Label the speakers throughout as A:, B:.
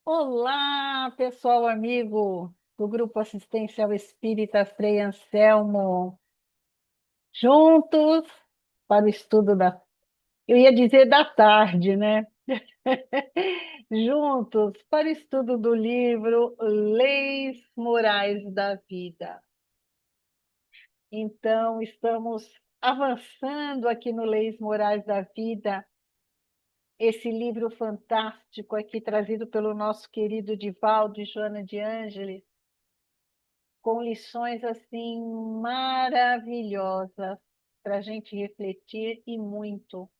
A: Olá, pessoal amigo do Grupo Assistencial Espírita Frei Anselmo, juntos para o estudo eu ia dizer da tarde, né? Juntos para o estudo do livro Leis Morais da Vida. Então, estamos avançando aqui no Leis Morais da Vida, esse livro fantástico aqui trazido pelo nosso querido Divaldo e Joana de Ângeles, com lições assim maravilhosas para a gente refletir e muito.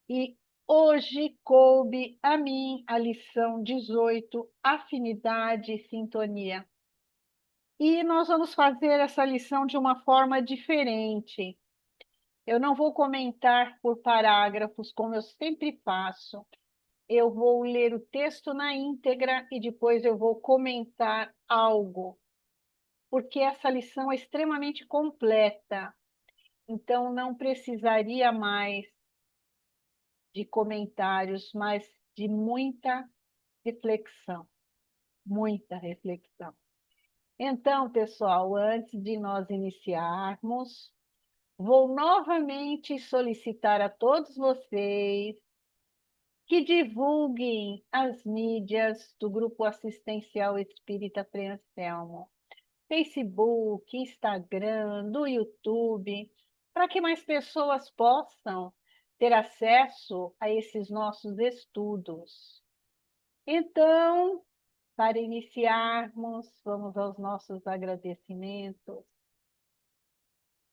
A: E hoje coube a mim a lição 18, afinidade e sintonia. E nós vamos fazer essa lição de uma forma diferente. Eu não vou comentar por parágrafos, como eu sempre faço. Eu vou ler o texto na íntegra e depois eu vou comentar algo, porque essa lição é extremamente completa, então não precisaria mais de comentários, mas de reflexão, muita reflexão. Então, pessoal, antes de nós iniciarmos, vou novamente solicitar a todos vocês que divulguem as mídias do Grupo Assistencial Espírita Frei Anselmo. Facebook, Instagram, do YouTube, para que mais pessoas possam ter acesso a esses nossos estudos. Então, para iniciarmos, vamos aos nossos agradecimentos.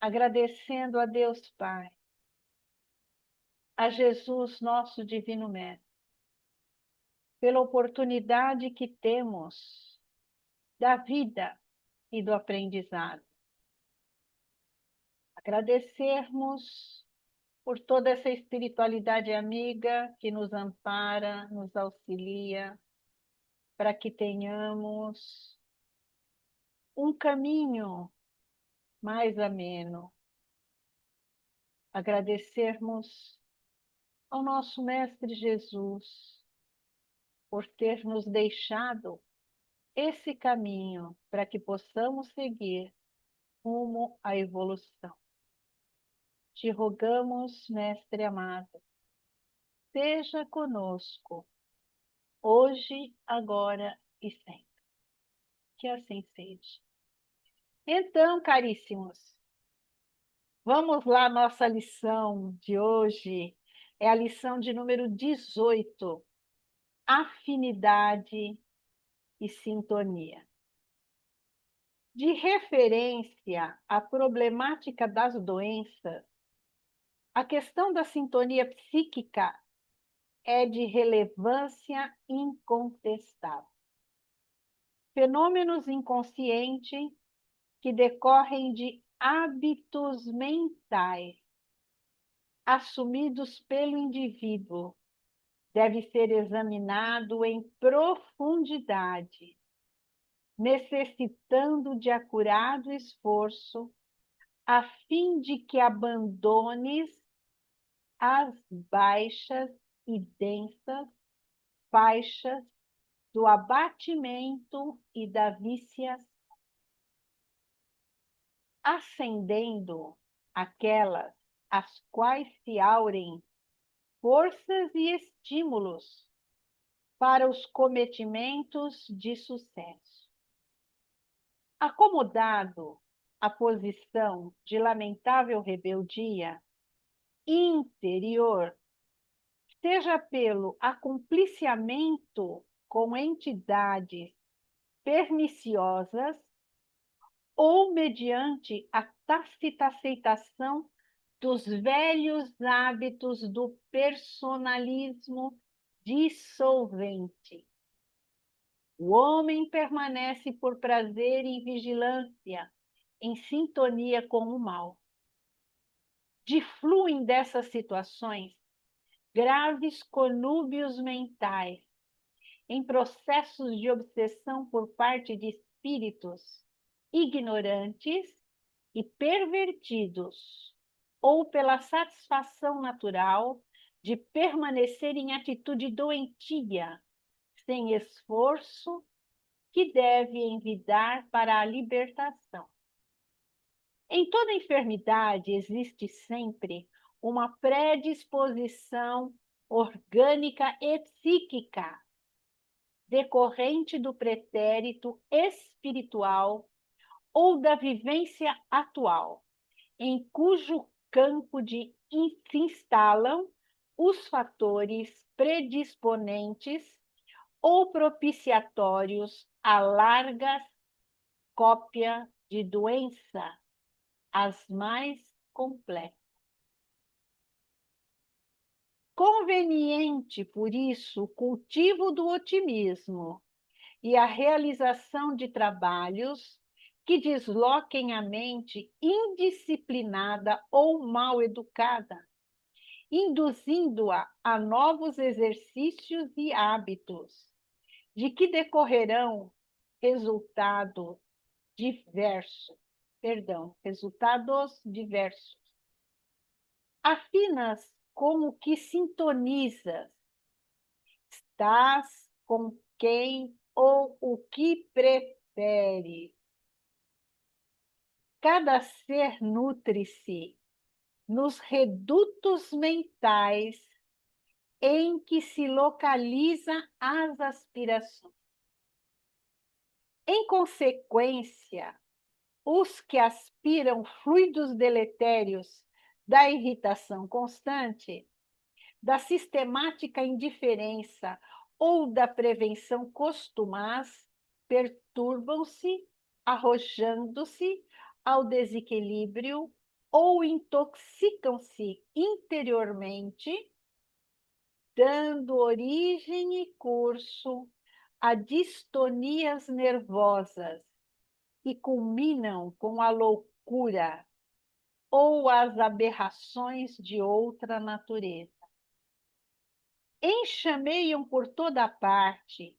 A: Agradecendo a Deus Pai, a Jesus, nosso Divino Mestre, pela oportunidade que temos da vida e do aprendizado. Agradecermos por toda essa espiritualidade amiga que nos ampara, nos auxilia, para que tenhamos um caminho mais ameno. Agradecermos ao nosso Mestre Jesus por ter nos deixado esse caminho para que possamos seguir rumo à evolução. Te rogamos, Mestre amado, seja conosco, hoje, agora e sempre. Que assim seja. Então, caríssimos, vamos lá, nossa lição de hoje é a lição de número 18, afinidade e sintonia. De referência à problemática das doenças, a questão da sintonia psíquica é de relevância incontestável. Fenômenos inconscientes que decorrem de hábitos mentais assumidos pelo indivíduo deve ser examinado em profundidade, necessitando de acurado esforço, a fim de que abandones as baixas e densas faixas do abatimento e da viciação, ascendendo aquelas as quais se aurem forças e estímulos para os cometimentos de sucesso. Acomodado à posição de lamentável rebeldia interior, seja pelo acompliciamento com entidades perniciosas ou mediante a tácita aceitação dos velhos hábitos do personalismo dissolvente. O homem permanece por prazer em vigilância, em sintonia com o mal. Difluem dessas situações graves conúbios mentais, em processos de obsessão por parte de espíritos ignorantes e pervertidos, ou pela satisfação natural de permanecer em atitude doentia, sem esforço, que deve envidar para a libertação. Em toda enfermidade existe sempre uma predisposição orgânica e psíquica, decorrente do pretérito espiritual ou da vivência atual, em cujo campo se instalam os fatores predisponentes ou propiciatórios a larga cópia de doença, as mais complexas. Conveniente, por isso, o cultivo do otimismo e a realização de trabalhos que desloquem a mente indisciplinada ou mal educada, induzindo-a a novos exercícios e hábitos, de que decorrerão resultados diversos. Afinas com o que sintonizas, estás com quem ou o que prefere. Cada ser nutre-se nos redutos mentais em que se localiza as aspirações. Em consequência, os que aspiram fluidos deletérios da irritação constante, da sistemática indiferença ou da prevenção costumaz, perturbam-se, arrojando-se ao desequilíbrio ou intoxicam-se interiormente, dando origem e curso a distonias nervosas que culminam com a loucura ou as aberrações de outra natureza. Enxameiam por toda parte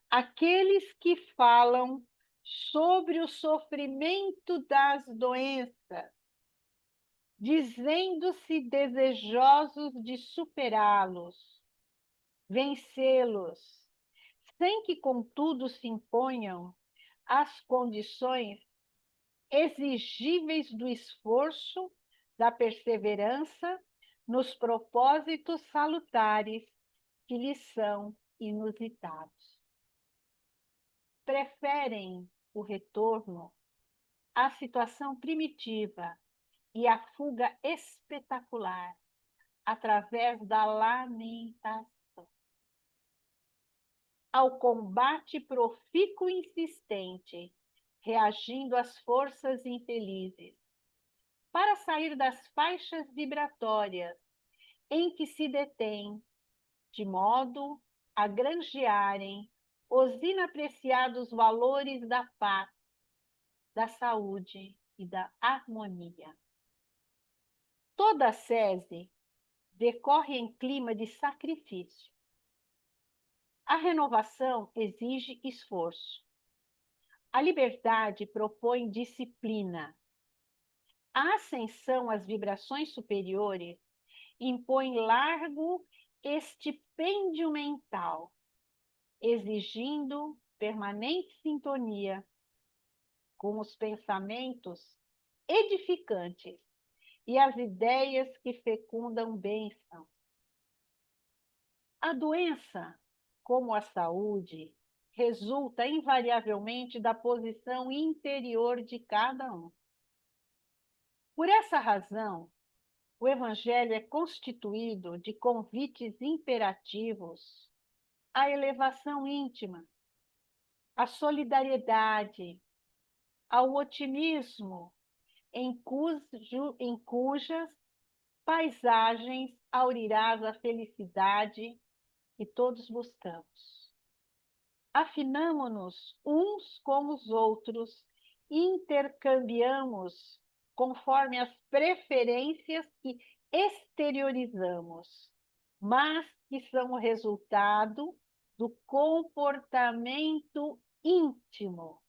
A: aqueles que falam sobre o sofrimento das doenças, dizendo-se desejosos de superá-los, vencê-los, sem que, contudo, se imponham as condições exigíveis do esforço, da perseverança nos propósitos salutares que lhes são inusitados. Preferem o retorno à situação primitiva e à fuga espetacular através da lamentação, ao combate profícuo e insistente, reagindo às forças infelizes, para sair das faixas vibratórias em que se detém, de modo a granjearem os inapreciados valores da paz, da saúde e da harmonia. Toda ascese decorre em clima de sacrifício. A renovação exige esforço. A liberdade propõe disciplina. A ascensão às vibrações superiores impõe largo estipêndio mental, exigindo permanente sintonia com os pensamentos edificantes e as ideias que fecundam bênção. A doença, como a saúde, resulta invariavelmente da posição interior de cada um. Por essa razão, o Evangelho é constituído de convites imperativos à elevação íntima, à solidariedade, ao otimismo, em cujas paisagens aurirás a felicidade que todos buscamos. Afinamo-nos uns com os outros e intercambiamos conforme as preferências que exteriorizamos, mas que são o resultado do comportamento íntimo.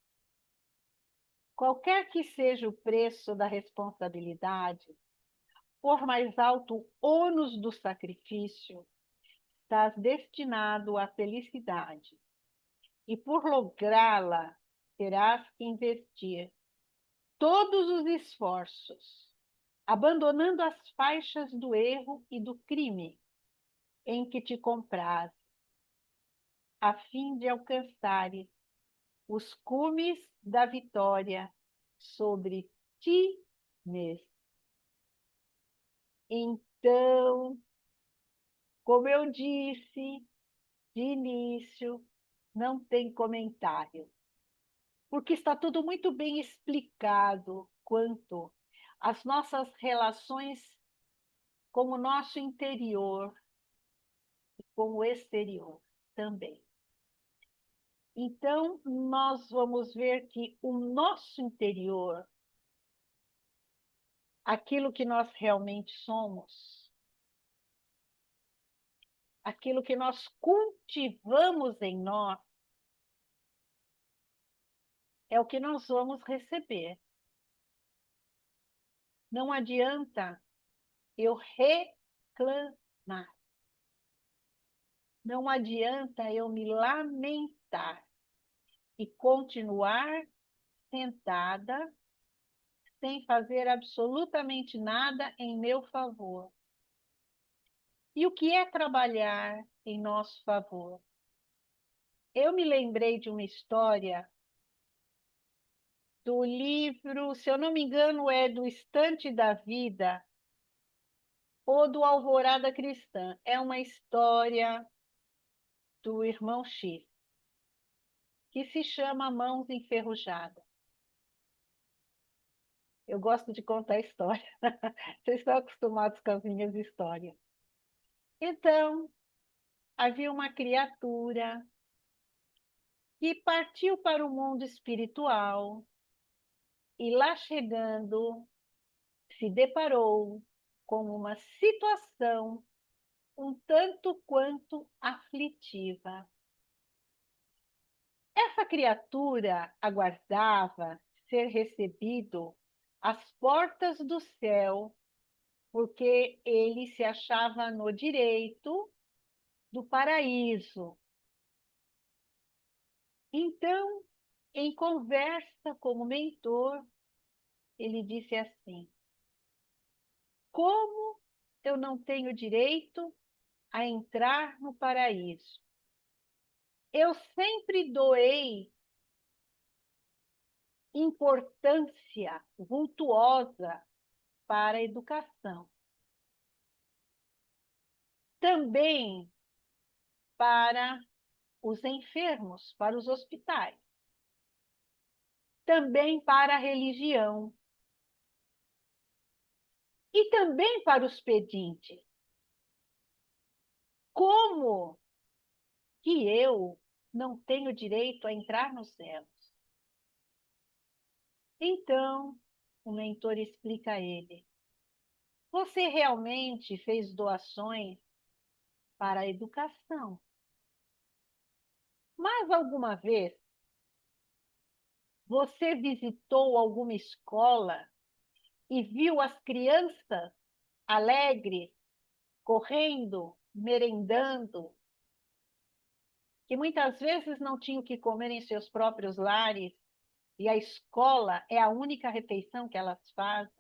A: Qualquer que seja o preço da responsabilidade, por mais alto o ônus do sacrifício, estás destinado à felicidade, e por lográ-la terás que investir todos os esforços, abandonando as faixas do erro e do crime em que te compraz, a fim de alcançares os cumes da vitória sobre ti mesmo. Então, como eu disse de início, não tem comentário, porque está tudo muito bem explicado quanto às nossas relações com o nosso interior e com o exterior também. Então, nós vamos ver que o nosso interior, aquilo que nós realmente somos, aquilo que nós cultivamos em nós, é o que nós vamos receber. Não adianta eu reclamar. Não adianta eu me lamentar e continuar sentada sem fazer absolutamente nada em meu favor. E o que é trabalhar em nosso favor? Eu me lembrei de uma história do livro, se eu não me engano, é do Estante da Vida ou do Alvorada Cristã. É uma história do irmão X, que se chama Mãos Enferrujadas. Eu gosto de contar história. Vocês estão acostumados com as minhas histórias. Então, havia uma criatura que partiu para o mundo espiritual e lá chegando se deparou com uma situação um tanto quanto aflitiva. Essa criatura aguardava ser recebido às portas do céu, porque ele se achava no direito do paraíso. Então, em conversa com o mentor, ele disse assim: como eu não tenho direito a entrar no paraíso? Eu sempre doei importância vultuosa para a educação. Também para os enfermos, para os hospitais. Também para a religião. E também para os pedintes. Como que eu não tenho direito a entrar nos céus? Então, o mentor explica a ele: você realmente fez doações para a educação, mas alguma vez você visitou alguma escola e viu as crianças alegres, correndo, merendando, que muitas vezes não tinham o que comer em seus próprios lares, e a escola é a única refeição que elas fazem?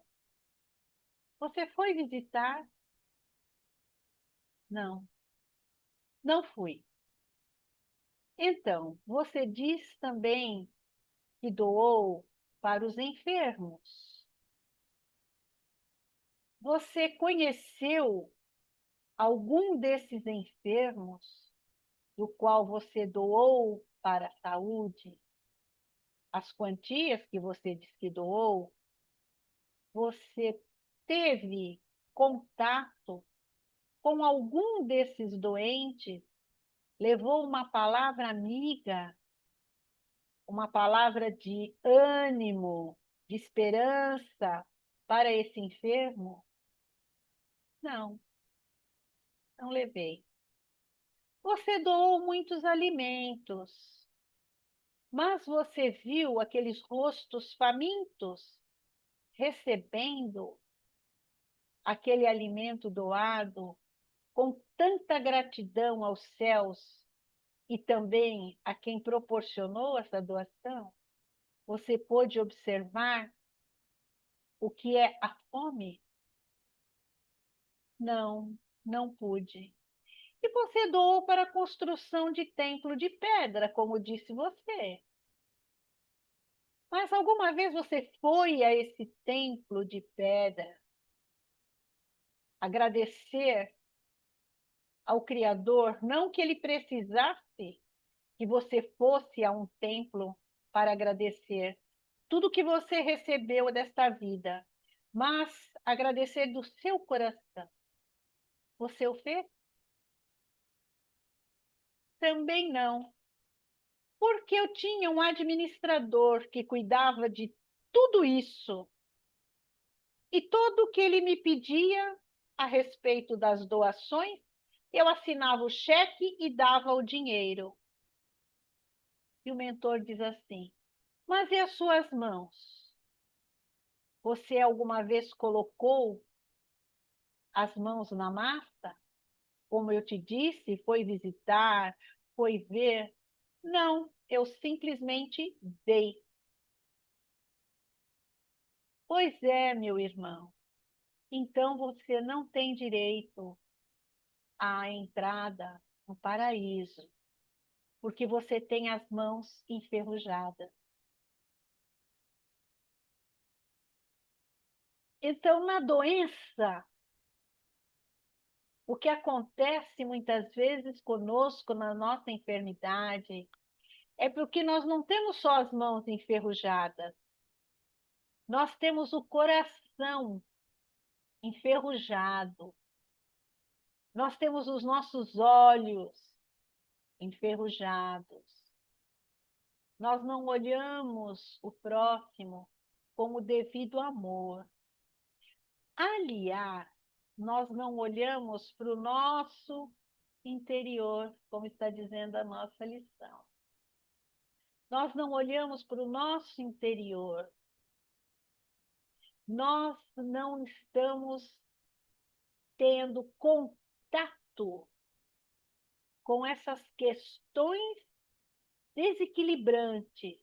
A: Você foi visitar? Não, não fui. Então, você diz também que doou para os enfermos. Você conheceu algum desses enfermos do qual você doou para a saúde? As quantias que você diz que doou, você teve contato com algum desses doentes? Levou uma palavra amiga, uma palavra de ânimo, de esperança para esse enfermo? Não, não levei. Você doou muitos alimentos, mas você viu aqueles rostos famintos recebendo aquele alimento doado com tanta gratidão aos céus e também a quem proporcionou essa doação, você pôde observar o que é a fome? Não, não pude. E você doou para a construção de templo de pedra, como disse você. Mas alguma vez você foi a esse templo de pedra agradecer ao Criador, não que ele precisasse que você fosse a um templo para agradecer tudo que você recebeu desta vida, mas agradecer do seu coração. Você o fez? Também não, porque eu tinha um administrador que cuidava de tudo isso. E tudo o que ele me pedia a respeito das doações, eu assinava o cheque e dava o dinheiro. E o mentor diz assim: mas e as suas mãos? Você alguma vez colocou as mãos na massa? Como eu te disse, foi visitar, foi ver? Não, eu simplesmente dei. Pois é, meu irmão. Então você não tem direito à entrada no paraíso, porque você tem as mãos enferrujadas. Então, na doença, o que acontece muitas vezes conosco na nossa enfermidade é porque nós não temos só as mãos enferrujadas, nós temos o coração enferrujado, nós temos os nossos olhos enferrujados, nós não olhamos o próximo com o devido amor. Aliás, nós não olhamos para o nosso interior, como está dizendo a nossa lição. Nós não olhamos para o nosso interior. Nós não estamos tendo contato com essas questões desequilibrantes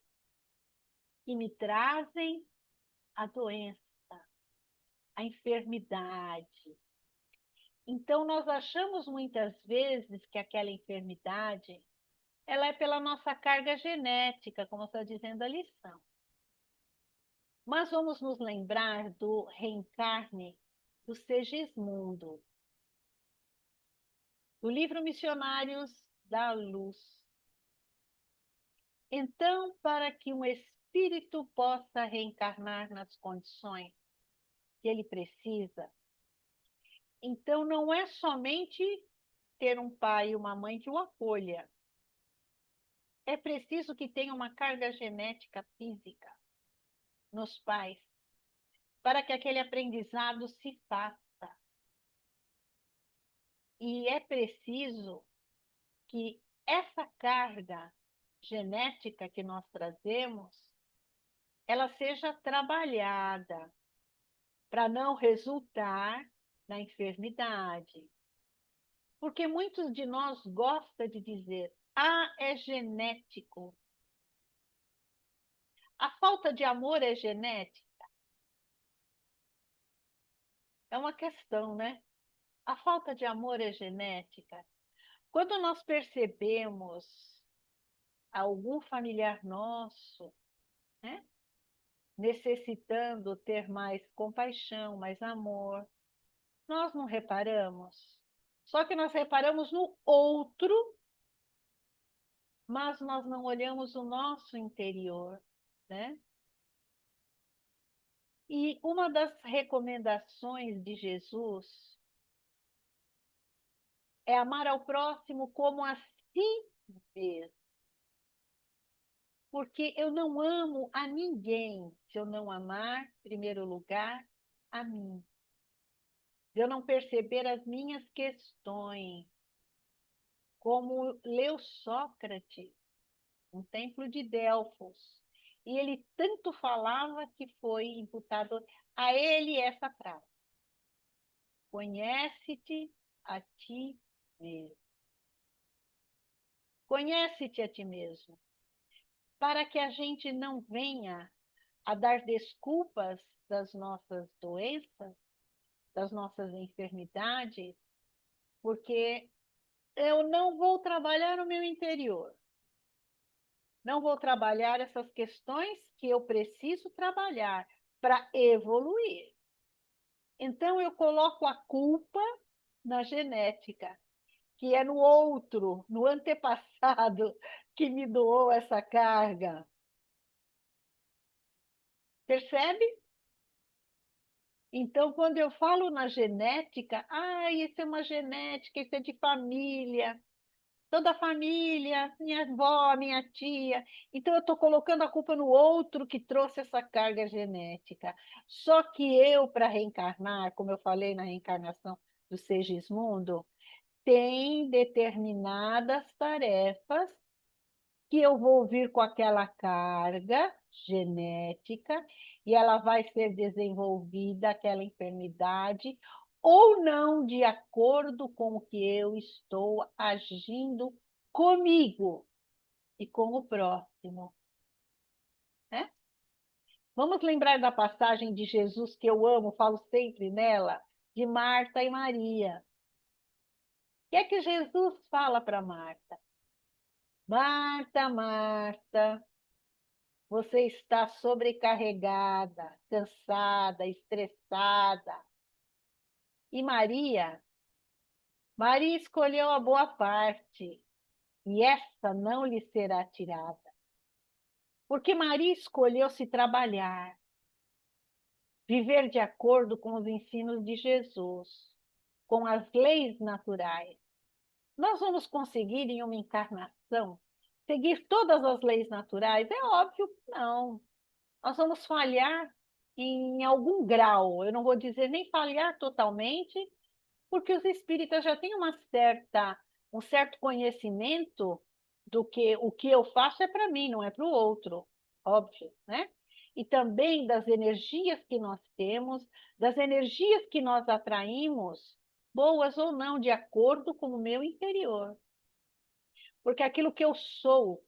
A: que me trazem a doença, a enfermidade. Então, nós achamos muitas vezes que aquela enfermidade ela é pela nossa carga genética, como está dizendo a lição. Mas vamos nos lembrar do reencarne do Segismundo, do livro Missionários da Luz. Então, para que um espírito possa reencarnar nas condições que ele precisa, então não é somente ter um pai e uma mãe que o acolha. É preciso que tenha uma carga genética física nos pais, para que aquele aprendizado se faça. E é preciso que essa carga genética que nós trazemos, ela seja trabalhada para não resultar na enfermidade. Porque muitos de nós gostam de dizer, é genético. A falta de amor é genética? É uma questão, né? A falta de amor é genética. Quando nós percebemos algum familiar nosso, né, necessitando ter mais compaixão, mais amor, nós não reparamos. Só que nós reparamos no outro, mas nós não olhamos o nosso interior, né? E uma das recomendações de Jesus é amar ao próximo como a si mesmo. Porque eu não amo a ninguém se eu não amar, em primeiro lugar, a mim. Se eu não perceber as minhas questões, como leu Sócrates, um templo de Delfos. E ele tanto falava que foi imputado a ele essa frase: conhece-te a ti mesmo. Conhece-te a ti mesmo, para que a gente não venha a dar desculpas das nossas doenças, das nossas enfermidades, porque eu não vou trabalhar no meu interior, não vou trabalhar essas questões que eu preciso trabalhar para evoluir. Então, eu coloco a culpa na genética, que é no outro, no antepassado, que me doou essa carga. Percebe? Então, quando eu falo na genética, isso é uma genética, isso é de família, toda a família, minha avó, minha tia. Então, eu estou colocando a culpa no outro que trouxe essa carga genética. Só que eu, para reencarnar, como eu falei na reencarnação do Segismundo, tem determinadas tarefas que eu vou vir com aquela carga genética e ela vai ser desenvolvida, aquela enfermidade, ou não, de acordo com o que eu estou agindo comigo e com o próximo. Né? Vamos lembrar da passagem de Jesus que eu amo, falo sempre nela, de Marta e Maria. O que é que Jesus fala para Marta? Marta, Marta, você está sobrecarregada, cansada, estressada. E Maria escolheu a boa parte, e essa não lhe será tirada. Porque Maria escolheu se trabalhar, viver de acordo com os ensinos de Jesus, com as leis naturais. Nós vamos conseguir, em uma encarnação, seguir todas as leis naturais? É óbvio que não. Nós vamos falhar em algum grau. Eu não vou dizer nem falhar totalmente, porque os espíritas já têm um certo conhecimento do que o que eu faço é para mim, não é para o outro, óbvio, né? E também das energias que nós temos, das energias que nós atraímos, boas ou não, de acordo com o meu interior. Porque aquilo que eu sou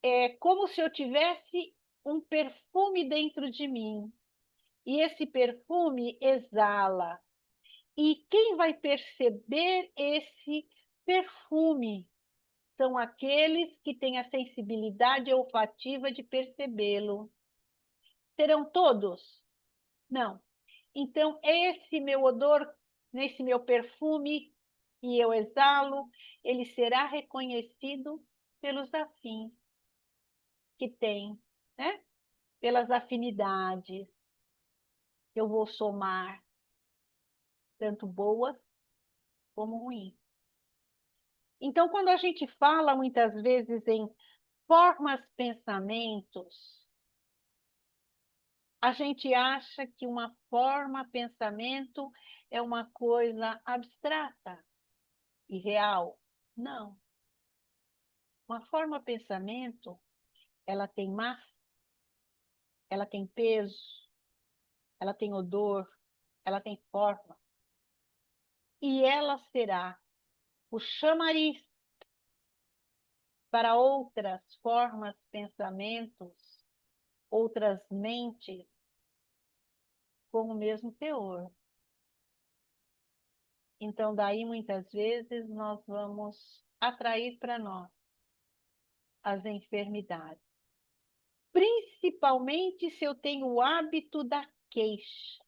A: é como se eu tivesse um perfume dentro de mim. E esse perfume exala. E quem vai perceber esse perfume são aqueles que têm a sensibilidade olfativa de percebê-lo. Serão todos? Não. Então, esse meu odor, nesse meu perfume que eu exalo, ele será reconhecido pelos afins que tem, né? Pelas afinidades que eu vou somar, tanto boas como ruins. Então, quando a gente fala muitas vezes em formas pensamentos, a gente acha que uma forma pensamento é uma coisa abstrata e real. Não. Uma forma pensamento, ela tem massa, ela tem peso, ela tem odor, ela tem forma. E ela será o chamariz para outras formas, pensamentos, outras mentes com o mesmo teor. Então, daí, muitas vezes, nós vamos atrair para nós as enfermidades. Principalmente se eu tenho o hábito da queixa,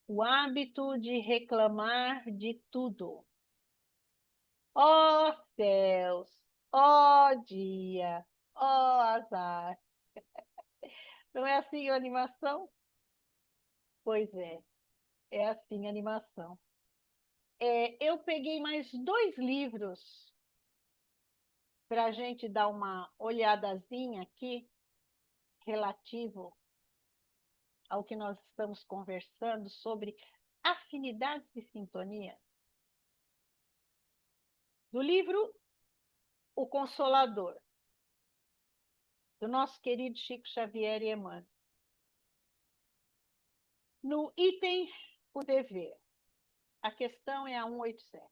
A: o hábito de reclamar de tudo. Ó céus, ó dia, ó azar. Não é assim a animação? Pois é assim a animação. Eu peguei mais 2 livros para a gente dar uma olhadazinha aqui, relativo ao que nós estamos conversando sobre afinidades e sintonia. Do livro O Consolador, do nosso querido Chico Xavier e Emmanuel. No item O Dever, a questão é a 187.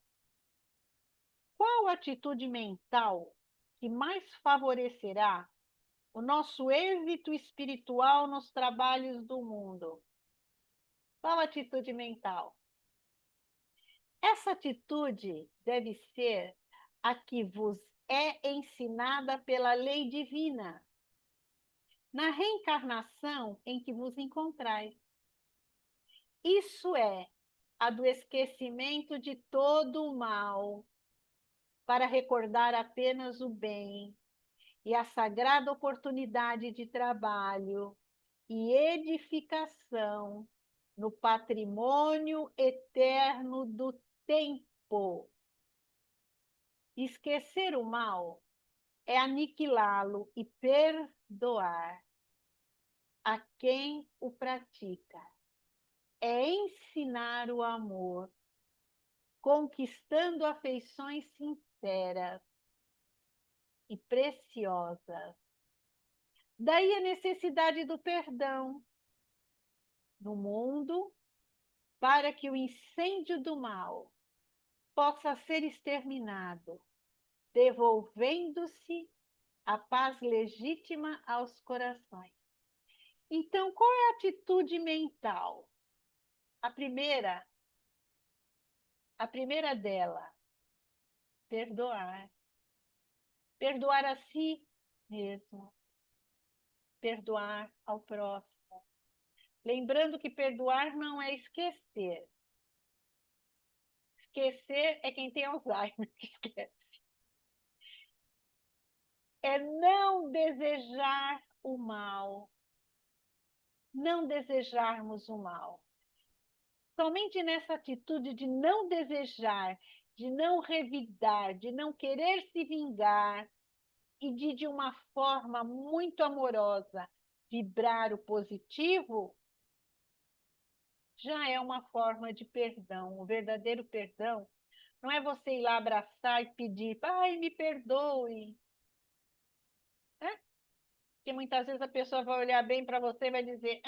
A: qual atitude mental que mais favorecerá o nosso êxito espiritual nos trabalhos do mundo? Qual atitude mental? Essa atitude deve ser a que vos é ensinada pela lei divina, na reencarnação em que vos encontrais. Isso é a do esquecimento de todo o mal, para recordar apenas o bem, e a sagrada oportunidade de trabalho e edificação no patrimônio eterno do tempo. Esquecer o mal é aniquilá-lo e perdoar a quem o pratica. É ensinar o amor, conquistando afeições sinceras e preciosas. Daí a necessidade do perdão no mundo, para que o incêndio do mal possa ser exterminado, devolvendo-se a paz legítima aos corações. Então, qual é a atitude mental? A primeira dela, perdoar. Perdoar a si mesmo, perdoar ao próximo. Lembrando que perdoar não é esquecer. Esquecer é quem tem Alzheimer que esquece. É não desejar o mal. Não desejarmos o mal. Somente nessa atitude de não desejar, de não revidar, de não querer se vingar e de uma forma muito amorosa, vibrar o positivo, já é uma forma de perdão. O verdadeiro perdão não é você ir lá abraçar e pedir, ai, me perdoe. Né? Porque muitas vezes a pessoa vai olhar bem para você e vai dizer,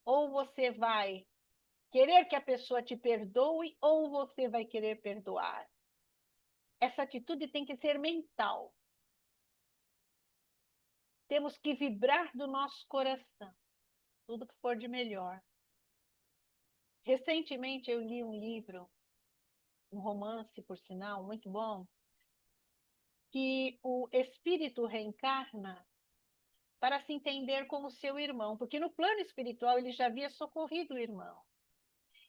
A: ou você vai querer que a pessoa te perdoe, ou você vai querer perdoar. Essa atitude tem que ser mental. Temos que vibrar do nosso coração, tudo que for de melhor. Recentemente eu li um livro, um romance, por sinal, muito bom, que o espírito reencarna para se entender como seu irmão, porque no plano espiritual ele já havia socorrido o irmão.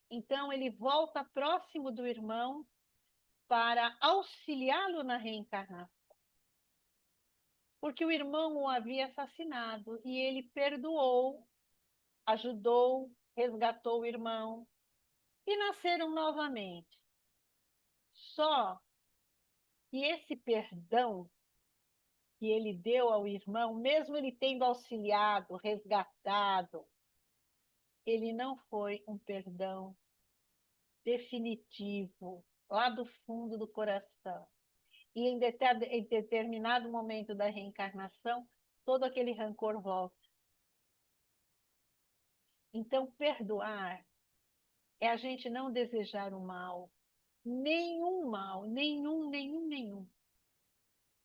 A: Então ele volta próximo do irmão para auxiliá-lo na reencarnação. Porque o irmão o havia assassinado e ele perdoou, ajudou, resgatou o irmão e nasceram novamente. Só que esse perdão que ele deu ao irmão, mesmo ele tendo auxiliado, resgatado, ele não foi um perdão definitivo, lá do fundo do coração. E em determinado momento da reencarnação, todo aquele rancor volta. Então, perdoar é a gente não desejar o mal, nenhum,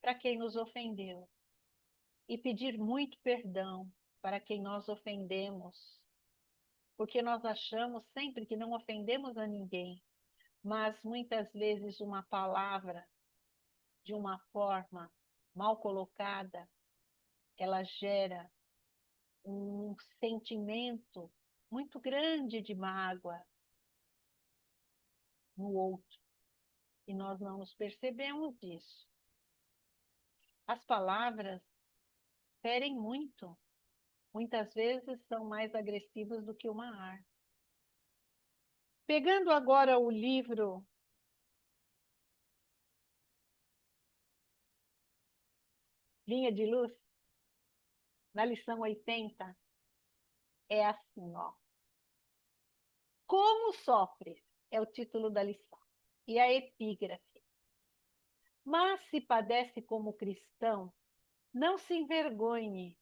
A: para quem nos ofendeu. E pedir muito perdão para quem nós ofendemos, porque nós achamos sempre que não ofendemos a ninguém, mas muitas vezes uma palavra, de uma forma mal colocada, ela gera um sentimento muito grande de mágoa no outro, e nós não nos percebemos disso. As palavras ferem muito, muitas vezes são mais agressivas do que uma arma. Pegando agora o livro Linha de Luz, na lição 80, é assim, ó. Como sofres? É o título da lição. E a epígrafe. Mas se padece como cristão, não se envergonhe.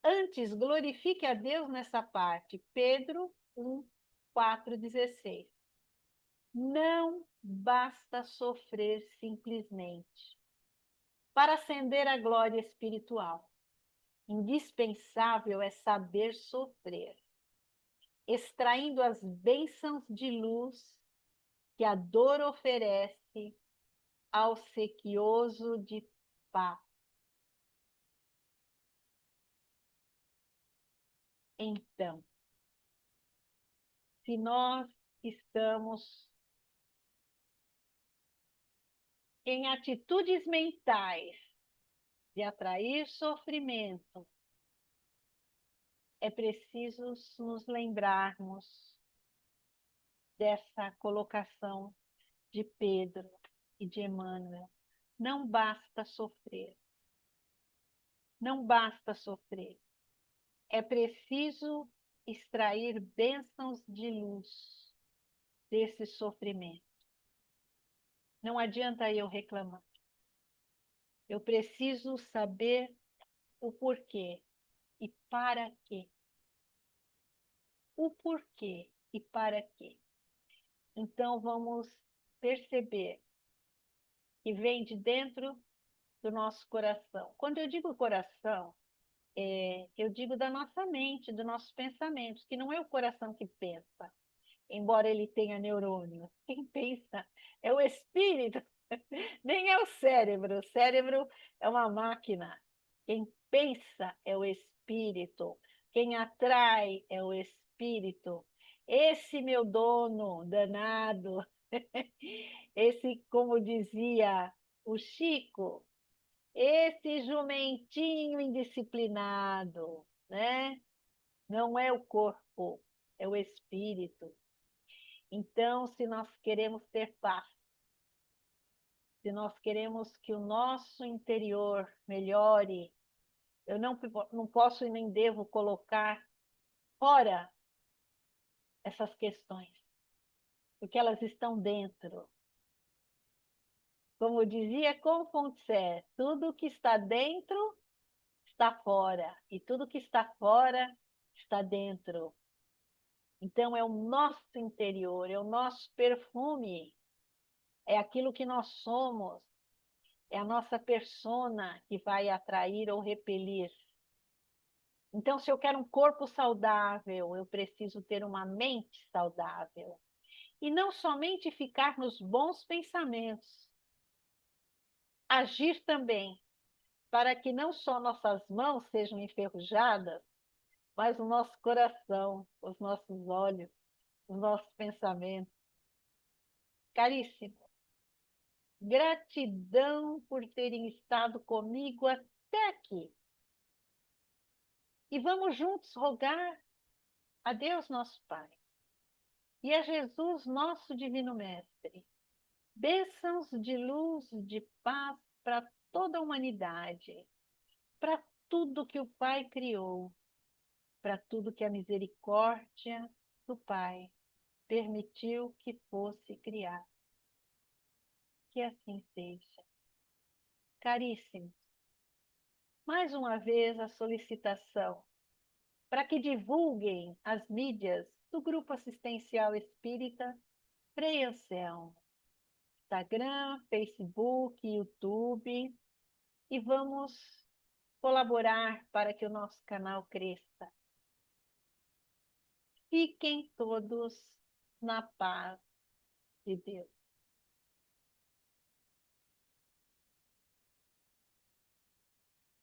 A: Antes, glorifique a Deus nessa parte. Pedro 1, 4, 16. Não basta sofrer simplesmente para ascender à glória espiritual. Indispensável é saber sofrer, extraindo as bênçãos de luz que a dor oferece ao sequioso de paz. Então, se nós estamos em atitudes mentais de atrair sofrimento, é preciso nos lembrarmos dessa colocação de Pedro e de Emmanuel. Não basta sofrer, não basta sofrer. É preciso extrair bênçãos de luz desse sofrimento. Não adianta eu reclamar. Eu preciso saber o porquê e para quê. O porquê e para quê. Então vamos perceber que vem de dentro do nosso coração. Quando eu digo coração, eu digo da nossa mente, dos nossos pensamentos, que não é o coração que pensa, embora ele tenha neurônio. Quem pensa é o espírito, nem é o cérebro. O cérebro é uma máquina. Quem pensa é o espírito. Quem atrai é o espírito. Esse meu dono danado, esse, como dizia o Chico, esse jumentinho indisciplinado, né? Não é o corpo, é o espírito. Então, se nós queremos ter paz, se nós queremos que o nosso interior melhore, eu não posso e nem devo colocar fora essas questões, porque elas estão dentro. Como dizia Confucé, tudo que está dentro está fora, e tudo que está fora está dentro. Então, é o nosso interior, é o nosso perfume, é aquilo que nós somos, é a nossa persona que vai atrair ou repelir. Então, se eu quero um corpo saudável, eu preciso ter uma mente saudável. E não somente ficar nos bons pensamentos, agir também, para que não só nossas mãos sejam enferrujadas, mas o nosso coração, os nossos olhos, os nossos pensamentos. Caríssimo, gratidão por terem estado comigo até aqui. E vamos juntos rogar a Deus nosso Pai e a Jesus nosso Divino Mestre bênçãos de luz, de paz para toda a humanidade, para tudo que o Pai criou, para tudo que a misericórdia do Pai permitiu que fosse criado. Que assim seja. Caríssimos, mais uma vez a solicitação para que divulguem as mídias do Grupo Assistencial Espírita Frei Anselmo, Instagram, Facebook, YouTube, e vamos colaborar para que o nosso canal cresça. Fiquem todos na paz de Deus.